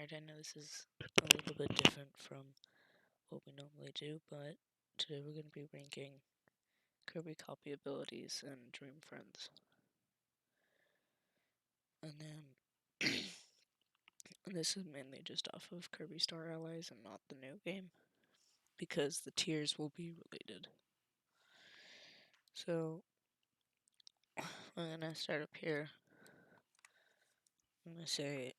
Alright, I know this is a little bit different from what we normally do, but today we're going to be ranking Kirby copy abilities and Dream Friends. And then, this is mainly just off of Kirby Star Allies and not the new game, because the tiers will be related. So, I'm going to start up here. I'm going to say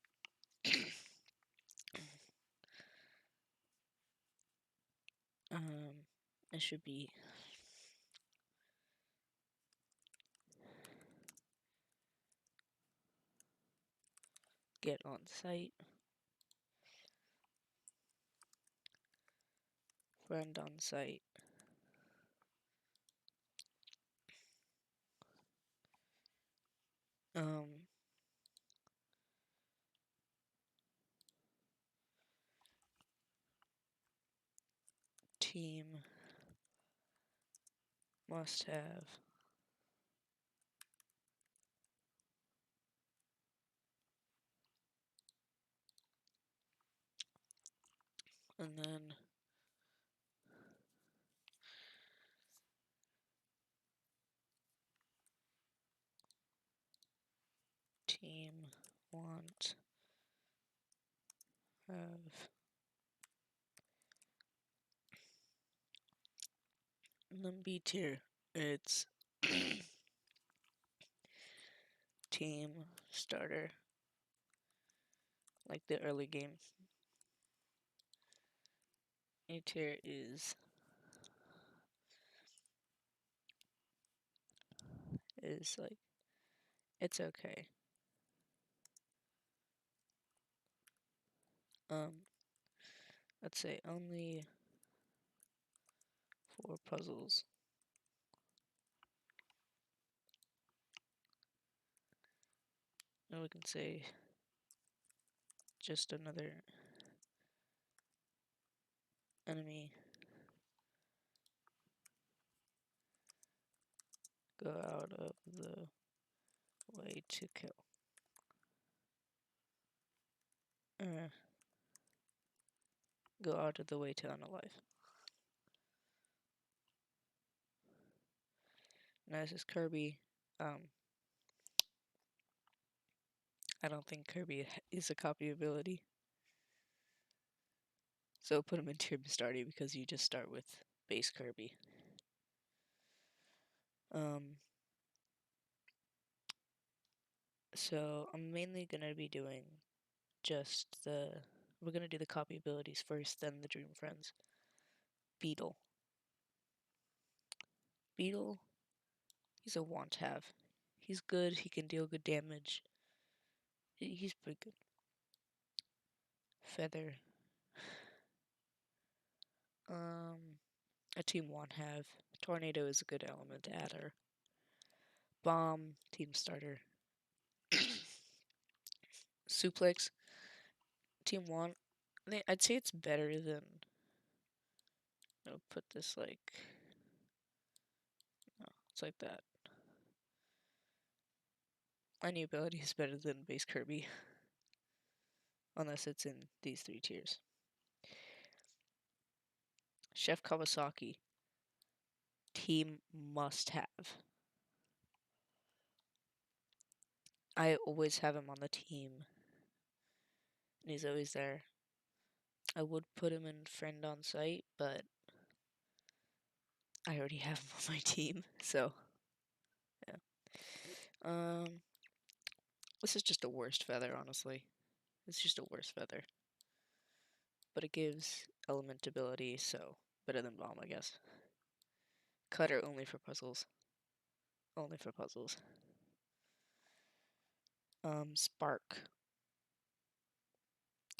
it should be get on site, friend on site, team must have and then team want have and then B tier. It's team starter, like the early game. A tier is like it's okay. Let's say only 4 puzzles. And we can say just another enemy. Go out of the way to kill. Go out of the way to unalive. Now this is Kirby. I don't think Kirby is a copy ability. So put him in tier starter because you just start with base Kirby. So I'm mainly gonna be doing we're gonna do the copy abilities first, then the Dream Friends. Beetle. Beetle, he's a want-have. He's good, he can deal good damage. He's pretty good. Feather. A team want-have. Tornado is a good element adder. Bomb, team starter. Suplex, team want. I'd say it's better than. I'll put this like. No, it's like that. Any ability is better than base Kirby. Unless it's in these 3 tiers. Chef Kawasaki. Team must have. I always have him on the team. And he's always there. I would put him in friend on site, but I already have him on my team, so yeah. This is just a worst feather, honestly. It's just a worst feather. But it gives element ability, so better than bomb, I guess. Cutter only for puzzles. Only for puzzles. Spark.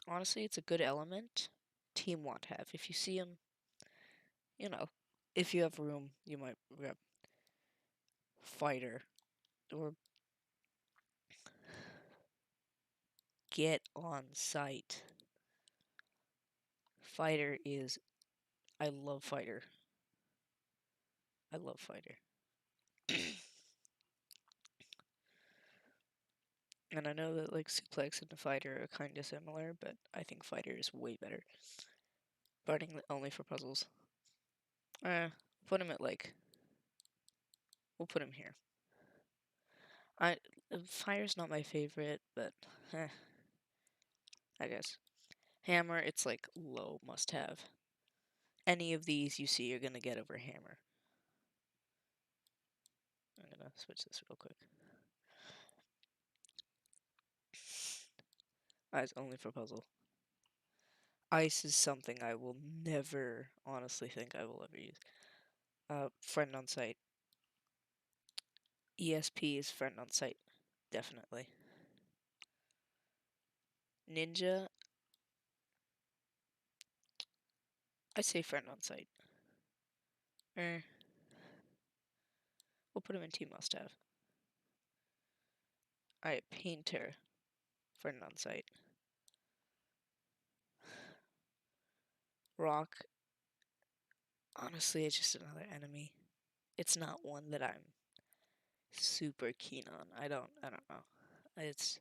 Honestly, it's a good element. Team won't have. If you see him, you know, if you have room, you might grab Fighter or Get on site. Fighter is. I love Fighter. I love Fighter. And I know that like suplex and the fighter are kind of similar, but I think fighter is way better. Burning only for puzzles. Put him at like. We'll put him here. Fire's not my favorite, but I guess. Hammer, it's like low must have. Any of these you see you're gonna get over hammer. I'm gonna switch this real quick. Eyes only for puzzle. Ice is something I will never honestly think I will ever use. Friend on site. ESP is friend on site. Definitely. Ninja, I say friend on site. We'll put him in team must have. Alright, painter. Friend on site. Rock. Honestly, it's just another enemy. It's not one that I'm super keen on. I don't know. It's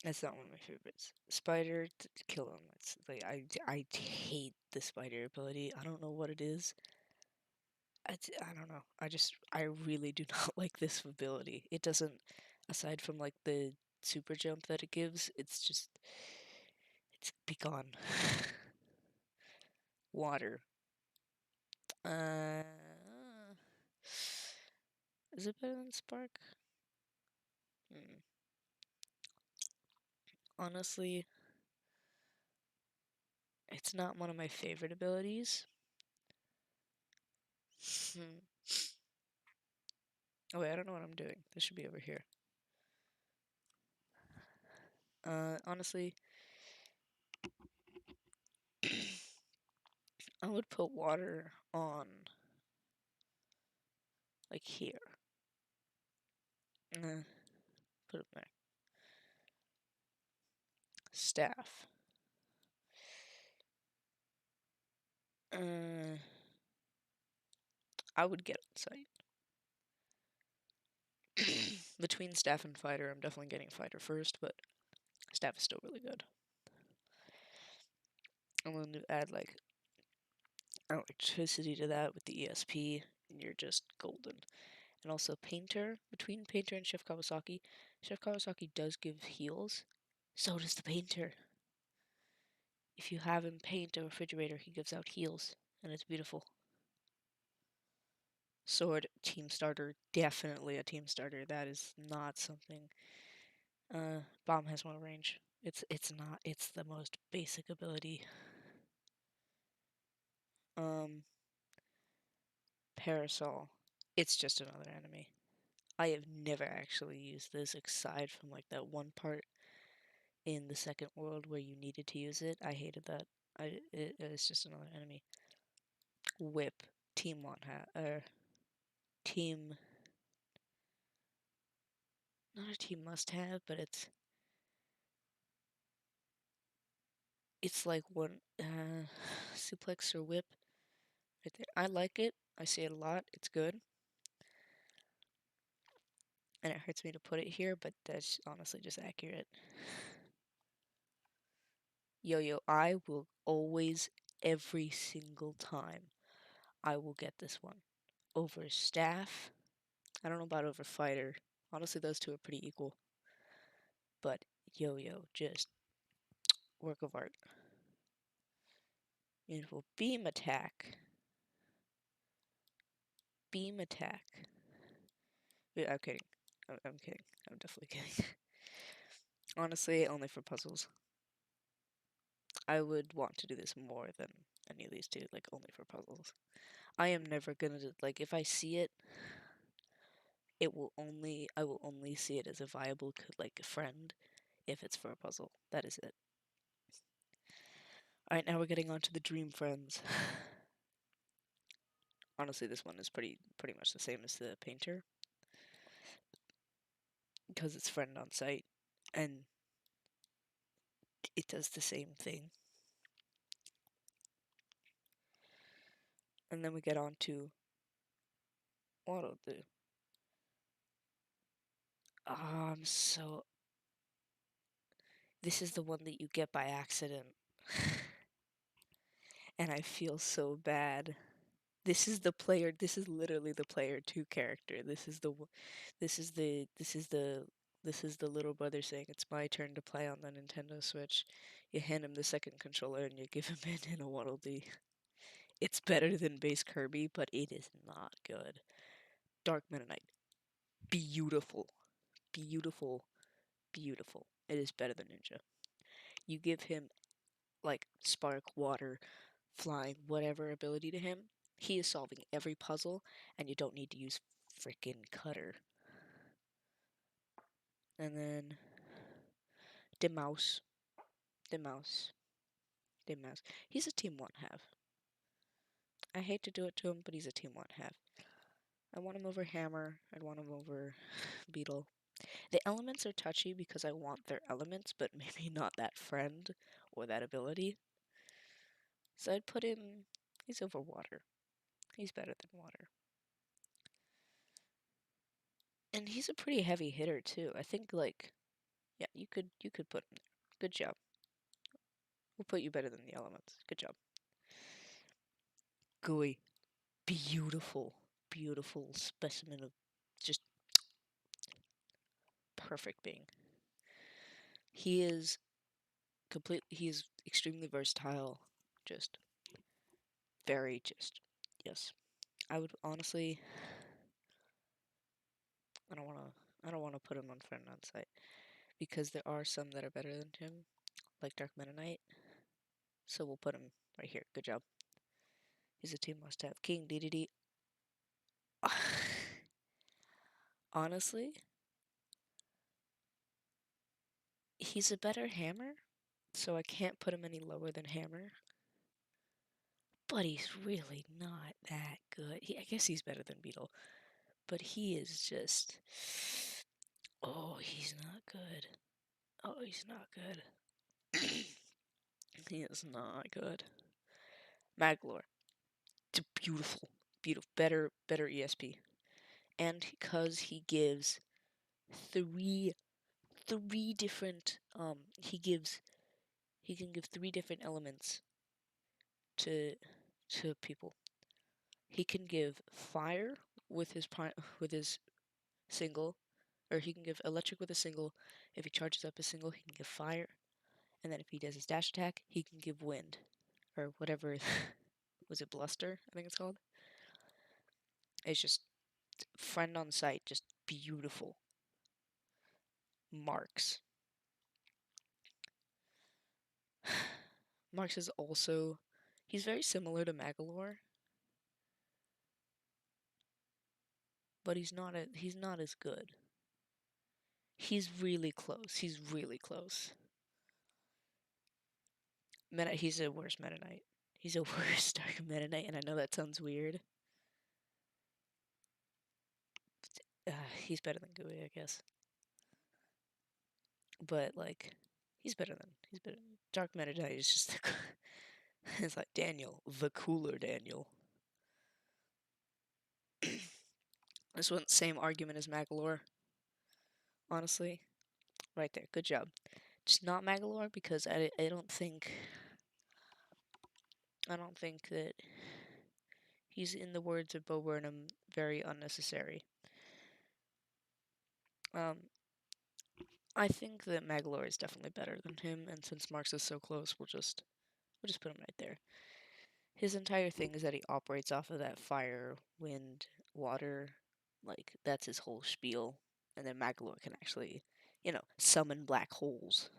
not one of my favorites. Spider, kill him. It's like I hate the spider ability. I don't know what it is. I don't know. I really do not like this ability. It doesn't, aside from like the super jump that it gives, it's be gone. Water. Uh, is it better than Spark? Honestly, it's not one of my favorite abilities. Oh wait, I don't know what I'm doing. This should be over here. Honestly, I would put water on, like here. Put it there. Staff. I would get on site. Between staff and fighter, I'm definitely getting fighter first, but staff is still really good. I'm going to add like electricity to that with the ESP, and you're just golden. And also painter. Between painter and Chef Kawasaki does give heals. So does the painter. If you have him paint a refrigerator, he gives out heals, and it's beautiful. Sword, team starter, definitely a team starter. That is not something. Bomb has more range. It's not. It's the most basic ability. Parasol. It's just another enemy. I have never actually used this aside from like that one part in the second world where you needed to use it. I hated that. It's just another enemy. Whip. Team want have. Team. Not a team must have, but it's like one suplex or whip right there. I like it. I see it a lot. It's good. And it hurts me to put it here, but that's honestly just accurate. Yo, I will always, every single time, I will get this one. Over staff. I don't know about over fighter. Honestly, those two are pretty equal. But yo, just work of art. Beautiful. Beam attack. Beam attack. I'm kidding. I'm kidding. I'm definitely kidding. Honestly, only for puzzles. I would want to do this more than any of these two, like only for puzzles. I am never gonna like if I see it, I will only see it as a viable like friend if it's for a puzzle. That is it. All right, now we're getting on to the dream friends. Honestly, this one is pretty much the same as the painter because it's friend on site and it does the same thing. And then we get on to what'll do. So this is the one that you get by accident. And I feel so bad. This is literally the player 2 character. This is the little brother saying it's my turn to play on the Nintendo Switch. You hand him the second controller and you give him it in a Waddle Dee. It's better than base Kirby, but it is not good. Dark Mennonite. Beautiful. Beautiful. Beautiful. It is better than Ninja. You give him like spark, water, flying, whatever ability to him, he is solving every puzzle, and you don't need to use frickin' Cutter. And then the mouse, the mouse, the mouse. He's a team 1/2. I hate to do it to him, but he's a team 1/2. I want him over Hammer. I'd want him over Beetle. The elements are touchy because I want their elements, but maybe not that friend or that ability. So I'd put him. He's over water. He's better than water. And he's a pretty heavy hitter too. I think like, yeah, you could put him there. Good job. We'll put you better than the elements. Good job. Gooey. Beautiful. Beautiful specimen of just perfect being. He is extremely versatile. Just very yes. I would honestly I don't wanna put him on friend on site. Because there are some that are better than him, like Dark Mennonite. So we'll put him right here. Good job. He's a team must have. King DDD. Honestly, he's a better hammer, so I can't put him any lower than hammer. But he's really not that good. I guess he's better than Beetle, but he is just. Oh, he's not good. Oh, he's not good. He is not good. Maglor. It's beautiful. Beautiful. Better ESP. And because he gives three different he can give 3 different elements to people. He can give fire with his single, or he can give electric with a single. If he charges up a single, he can give fire, and then if he does his dash attack, he can give wind, or whatever. Was it bluster? I think it's called. It's just friend on site, just beautiful. Marks. Marks is also he's very similar to Magalore, but he's not as good. He's really close. He's really close. He's a worse Mennonite. He's a worse Dark Mennonite, and I know that sounds weird. He's better than Gooey, I guess. But like, he's better than Dark Mennonite is just it's like Daniel, the cooler Daniel. This one, same argument as Magalore. Honestly, right there. Good job. Just not Magalore because I don't think that he's, in the words of Bo Burnham, very unnecessary. I think that Magalore is definitely better than him, and since Marks is so close, we'll just put him right there. His entire thing is that he operates off of that fire, wind, water, like that's his whole spiel. And then Magalore can actually, summon black holes.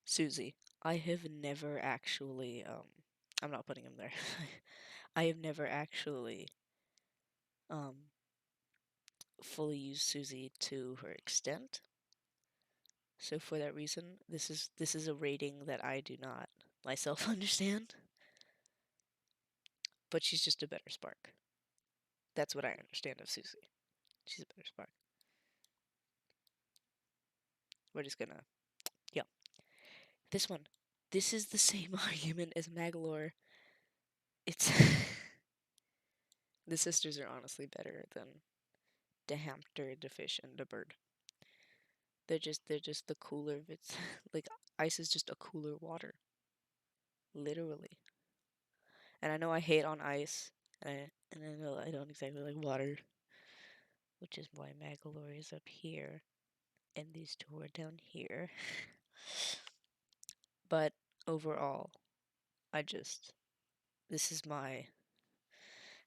Susie, I have never actually, I'm not putting him there. I have never actually, fully used Susie to her extent. So for that reason, this is a rating that I do not myself understand. But she's just a better Spark. That's what I understand of Susie. She's a better Spark. We're just gonna, yeah. This one. This is the same argument as Magalore. It's the sisters are honestly better than the hamster, the fish, and the bird. They're just the cooler. It's like ice is just a cooler water, literally. And I know I hate on ice, and I know I don't exactly like water, which is why Magolor is up here, and these two are down here. But overall, I just this is my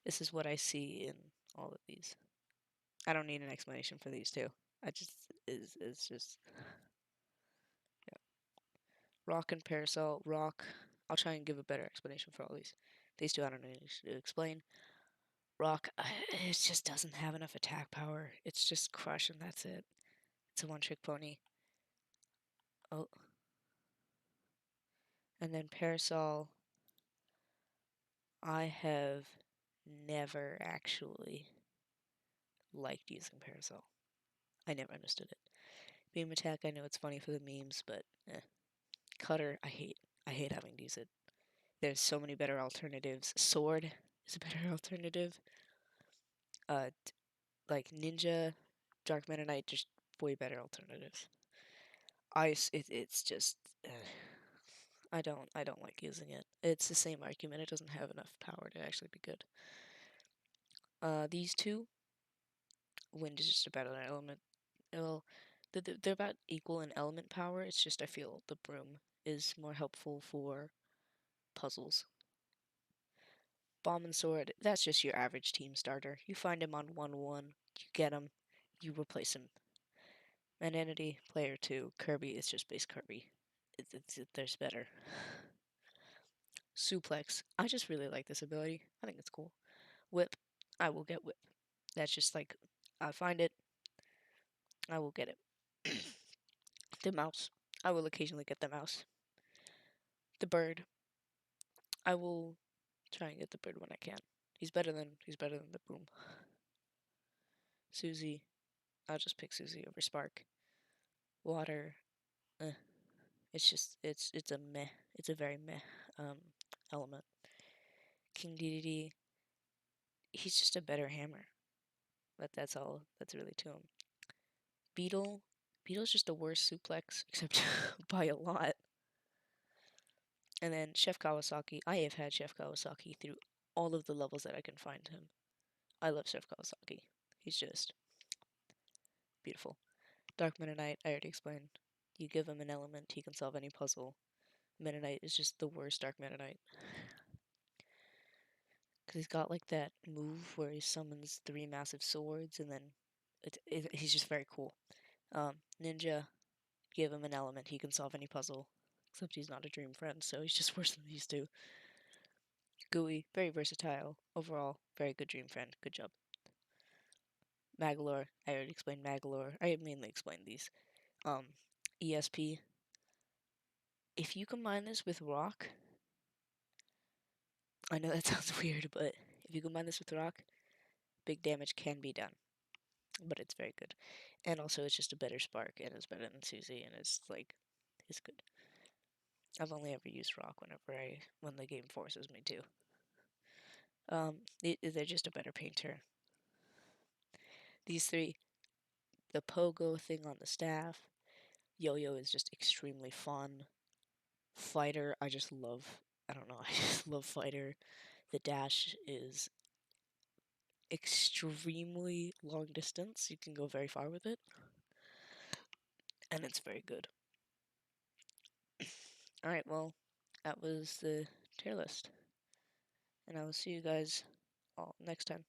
this is what I see in all of these. I don't need an explanation for these two. I just is it's just yeah. Rock and Parasol. Rock. I'll try and give a better explanation for all these. These two I don't need to explain. Rock, it just doesn't have enough attack power. It's just crush and that's it. It's a one-trick pony. Oh, and then Parasol. I have never actually liked using Parasol. I never understood it. Beam attack, I know it's funny for the memes, but Cutter, I hate. I hate having to use it. There's so many better alternatives. Sword is a better alternative. Like Ninja, Dark Meta Knight, just way better alternatives. Ice, it's just. I don't like using it. It's the same argument. It doesn't have enough power to actually be good. These two, wind is just a better element. Well, they're about equal in element power. It's just I feel the broom is more helpful for puzzles. Bomb and sword, that's just your average team starter. You find him on 1-1, you get him, you replace him. And entity, player 2, Kirby is just base Kirby. There's better. Suplex, I just really like this ability. I think it's cool. Whip, I will get whip. That's just like, I find it, I will get it. The mouse, I will occasionally get the mouse. The bird, I will try and get the bird when I can. He's better than the boom. Susie, I'll just pick Susie over Spark. Water, it's just it's a meh. It's a very meh um element. King DDD, he's just a better hammer. But that's all that's really to him. Beetle, Beetle's just a worse suplex, except by a lot. And then Chef Kawasaki, I have had Chef Kawasaki through all of the levels that I can find him. I love Chef Kawasaki. He's just beautiful. Dark Meta Knight, I already explained. You give him an element, he can solve any puzzle. Meta Knight is just the worst Dark Meta Knight. Because he's got like that move where he summons 3 massive swords and then he's just very cool. Ninja, give him an element, he can solve any puzzle. Except he's not a dream friend, so he's just worse than these two. Gooey, very versatile. Overall, very good dream friend. Good job. Magolor, I already explained Magolor. I mainly explained these. ESP, if you combine this with Rock, I know that sounds weird, but if you combine this with Rock, big damage can be done. But it's very good. And also, it's just a better Spark, and it's better than Susie, and it's like, it's good. I've only ever used Rock when the game forces me to. They're just a better painter. These three, the pogo thing on the staff, yo-yo is just extremely fun. Fighter, I just love. I don't know. I just love Fighter. The dash is extremely long distance. You can go very far with it, and it's very good. All right, well, that was the tier list, and I will see you guys all next time.